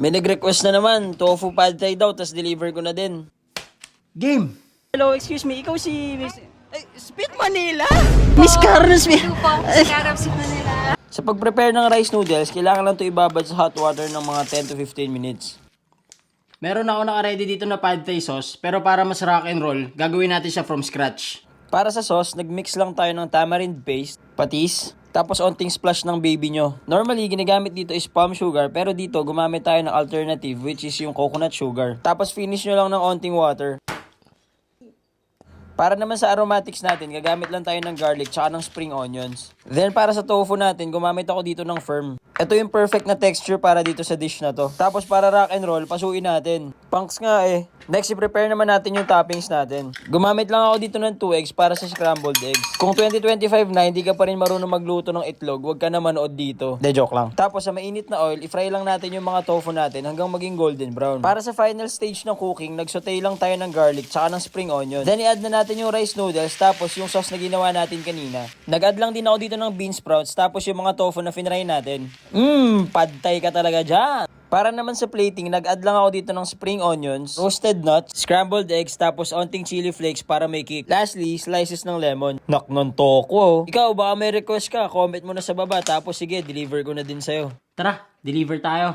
May nag-request na naman, tofu pad thai daw, tas deliver ko na din. Game! Hello, excuse me, ikaw si Miss... Speed Manila? Miss Carlos, Po, Carab si Manila. Sa pag-prepare ng rice noodles, kailangan lang ito ibabad sa hot water ng mga 10 to 15 minutes. Meron ako naka-ready dito na pad thai sauce, pero para mas rock and roll, gagawin natin siya from scratch. Para sa sauce, nag-mix lang tayo ng tamarind paste, patis, tapos onting splash ng baby nyo. Normally, ginagamit dito is palm sugar, pero dito gumamit tayo ng alternative which is yung coconut sugar. Tapos finish nyo lang ng onting water. Para naman sa aromatics natin, gagamit lang tayo ng garlic tsaka ng spring onions. Then para sa tofu natin, gumamit ako dito ng firm. Ito yung perfect na texture para dito sa dish na to. Tapos para rock and roll, pasuin natin. Punks nga eh. Next, i-prepare naman natin yung toppings natin. Gumamit lang ako dito ng 2 eggs para sa scrambled eggs. Kung 2025 na, hindi ka pa rin marunong magluto ng itlog, huwag ka na manood dito. De, joke lang. Tapos sa mainit na oil, i-fry lang natin yung mga tofu natin hanggang maging golden brown. Para sa final stage ng cooking, nag-saute lang tayo ng garlic tsaka ng spring onion. Then i-add na natin yung rice noodles tapos yung sauce na ginawa natin kanina. Nag-add lang din ako dito ng bean sprouts tapos yung mga tofu na finry natin. Pad thai ka talaga dyan. Para naman sa plating, nag-add lang ako dito ng spring onions, roasted nuts, scrambled eggs, tapos onting chili flakes para may kick. Lastly, slices ng lemon. Naknon toko. Ikaw, baka may request ka, comment mo na sa baba, tapos sige, deliver ko na din sa'yo. Tara, deliver tayo.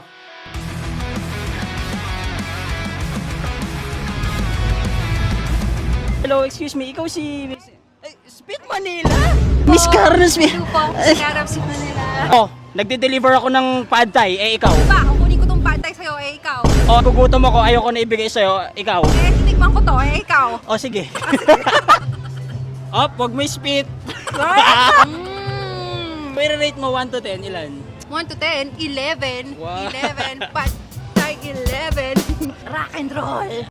Hello, excuse me, ikaw si... Speed Manila? Miss Carlos, Po, Carab si Manila. Oh, nagde-deliver ako ng pad thai, eh ikaw. Ba, kukunin ko tong pantay sa'yo, ikaw. Oh, gugutom ako, ayoko na ibigay sa'yo, ikaw. Titikman ko to, ikaw. Oh, sige. Op, wag mo spit. Pero rate mo 1 to 10, ilan? 1 to 10, 11. Wow. 11, pantay 11. Rock and roll.